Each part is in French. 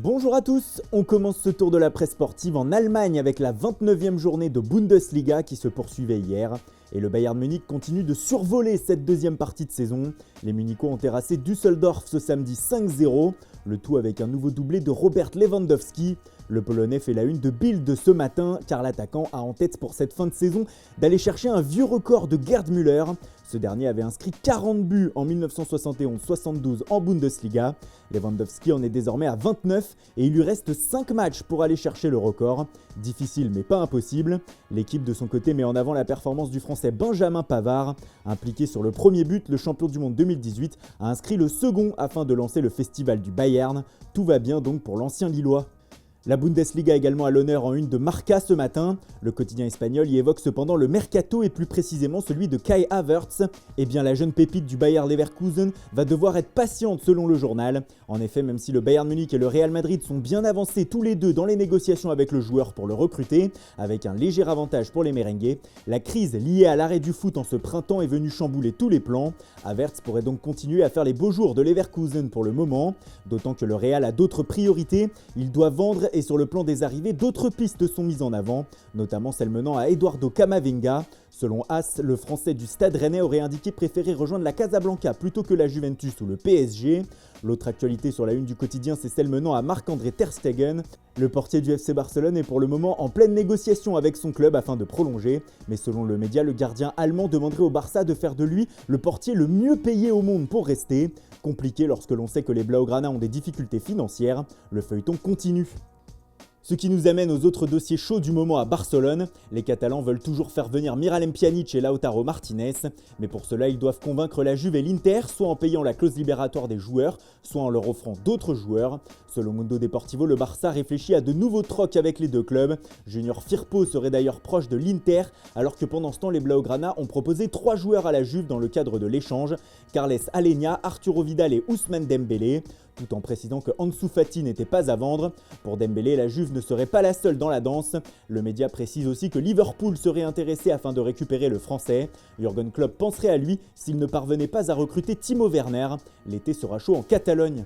Bonjour à tous, on commence ce tour de la presse sportive en Allemagne avec la 29e journée de Bundesliga qui se poursuivait hier. Et le Bayern Munich continue de survoler cette deuxième partie de saison. Les Munichois ont terrassé Düsseldorf ce samedi 5-0, le tout avec un nouveau doublé de Robert Lewandowski. Le Polonais fait la une de Bild ce matin car l'attaquant a en tête pour cette fin de saison d'aller chercher un vieux record de Gerd Müller. Ce dernier avait inscrit 40 buts en 1971-72 en Bundesliga. Lewandowski en est désormais à 29 et il lui reste 5 matchs pour aller chercher le record. Difficile mais pas impossible. L'équipe de son côté met en avant la performance du Français Benjamin Pavard. Impliqué sur le premier but, le champion du monde 2018 a inscrit le second afin de lancer le festival du Bayern. Tout va bien donc pour l'ancien Lillois. La Bundesliga également à l'honneur en une de Marca ce matin. Le quotidien espagnol y évoque cependant le mercato et plus précisément celui de Kai Havertz. Eh bien la jeune pépite du Bayer Leverkusen va devoir être patiente selon le journal. En effet, même si le Bayern Munich et le Real Madrid sont bien avancés tous les deux dans les négociations avec le joueur pour le recruter, avec un léger avantage pour les merengues, la crise liée à l'arrêt du foot en ce printemps est venue chambouler tous les plans. Havertz pourrait donc continuer à faire les beaux jours de Leverkusen pour le moment, d'autant que le Real a d'autres priorités. Il doit vendre et sur le plan des arrivées, d'autres pistes sont mises en avant, notamment celle menant à Eduardo Camavinga. Selon AS, le Français du Stade Rennais aurait indiqué préférer rejoindre la Casablanca plutôt que la Juventus ou le PSG. L'autre actualité sur la une du quotidien, c'est celle menant à Marc-André Ter Stegen. Le portier du FC Barcelone est pour le moment en pleine négociation avec son club afin de prolonger. Mais selon le média, le gardien allemand demanderait au Barça de faire de lui le portier le mieux payé au monde pour rester. Compliqué lorsque l'on sait que les Blaugrana ont des difficultés financières. Le feuilleton continue. Ce qui nous amène aux autres dossiers chauds du moment à Barcelone. Les Catalans veulent toujours faire venir Miralem Pjanic et Lautaro Martinez, mais pour cela ils doivent convaincre la Juve et l'Inter, soit en payant la clause libératoire des joueurs, soit en leur offrant d'autres joueurs. Selon Mundo Deportivo, le Barça réfléchit à de nouveaux trocs avec les deux clubs. Junior Firpo serait d'ailleurs proche de l'Inter, alors que pendant ce temps les Blaugrana ont proposé 3 joueurs à la Juve dans le cadre de l'échange, Carles Alenia, Arturo Vidal et Ousmane Dembélé, tout en précisant que Ansu Fati n'était pas à vendre. Pour Dembélé, la Juve ne serait pas la seule dans la danse. Le média précise aussi que Liverpool serait intéressé afin de récupérer le Français. Jürgen Klopp penserait à lui s'il ne parvenait pas à recruter Timo Werner. L'été sera chaud en Catalogne.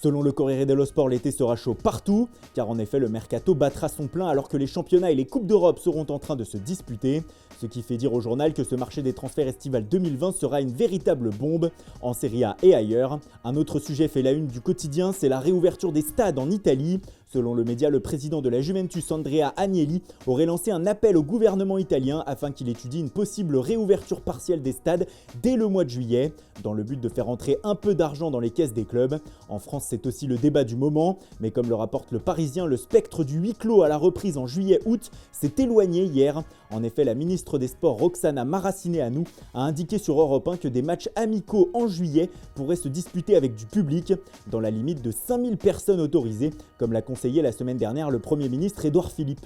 Selon le Corriere dello Sport, l'été sera chaud partout, car en effet le mercato battra son plein alors que les championnats et les coupes d'Europe seront en train de se disputer, ce qui fait dire au journal que ce marché des transferts estival 2020 sera une véritable bombe en Serie A et ailleurs. Un autre sujet fait la une du quotidien, c'est la réouverture des stades en Italie. Selon le média, le président de la Juventus, Andrea Agnelli, aurait lancé un appel au gouvernement italien afin qu'il étudie une possible réouverture partielle des stades dès le mois de juillet, dans le but de faire entrer un peu d'argent dans les caisses des clubs. En France, c'est aussi le débat du moment, mais comme le rapporte le Parisien, le spectre du huis clos à la reprise en juillet-août s'est éloigné hier. En effet, la ministre des Sports, Roxana Maracineanu, a indiqué sur Europe 1 que des matchs amicaux en juillet pourraient se disputer avec du public, dans la limite de 5000 personnes autorisées, comme l'a conseillé la semaine dernière le Premier ministre Édouard Philippe.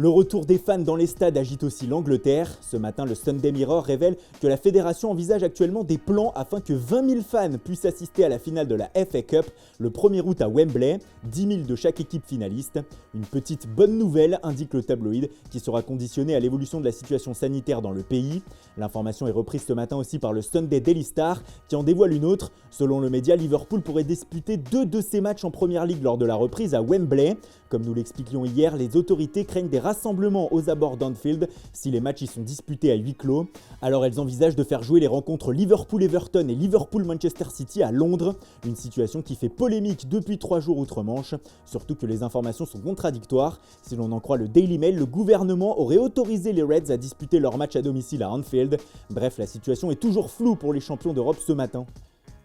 Le retour des fans dans les stades agite aussi l'Angleterre. Ce matin, le Sunday Mirror révèle que la fédération envisage actuellement des plans afin que 20 000 fans puissent assister à la finale de la FA Cup le 1er août à Wembley, 10 000 de chaque équipe finaliste. Une petite bonne nouvelle, indique le tabloïd, qui sera conditionnée à l'évolution de la situation sanitaire dans le pays. L'information est reprise ce matin aussi par le Sunday Daily Star, qui en dévoile une autre. Selon le média, Liverpool pourrait disputer 2 de ses matchs en Première Ligue lors de la reprise à Wembley. Comme nous l'expliquions hier, les autorités craignent des rassemblements aux abords d'Anfield si les matchs y sont disputés à huis clos. Alors elles envisagent de faire jouer les rencontres Liverpool-Everton et Liverpool-Manchester City à Londres, une situation qui fait polémique depuis 3 jours outre-Manche, surtout que les informations sont contradictoires. Si l'on en croit le Daily Mail, le gouvernement aurait autorisé les Reds à disputer leur match à domicile à Anfield. Bref, la situation est toujours floue pour les champions d'Europe ce matin.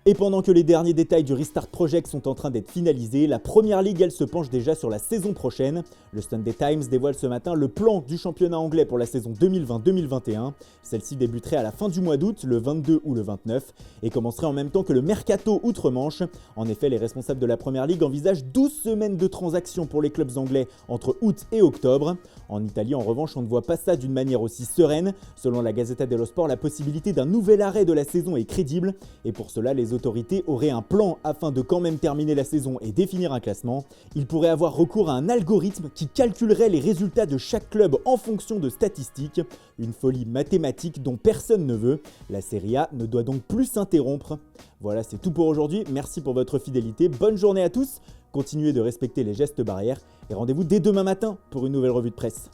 Et pendant que les derniers détails du Restart Project sont en train d'être finalisés, la Première Ligue, elle, se penche déjà sur la saison prochaine. Le Sunday Times dévoile ce matin le plan du championnat anglais pour la saison 2020-2021. Celle-ci débuterait à la fin du mois d'août, le 22 ou le 29, et commencerait en même temps que le mercato outre-Manche. En effet, les responsables de la Première Ligue envisagent 12 semaines de transactions pour les clubs anglais entre août et octobre. En Italie, en revanche, on ne voit pas ça d'une manière aussi sereine. Selon la Gazzetta dello Sport, la possibilité d'un nouvel arrêt de la saison est crédible, et pour cela, les autorités auraient un plan afin de quand même terminer la saison et définir un classement. Ils pourraient avoir recours à un algorithme qui calculerait les résultats de chaque club en fonction de statistiques. Une folie mathématique dont personne ne veut. La Serie A ne doit donc plus s'interrompre. Voilà, c'est tout pour aujourd'hui. Merci pour votre fidélité. Bonne journée à tous. continuez de respecter les gestes barrières et rendez-vous dès demain matin pour une nouvelle revue de presse.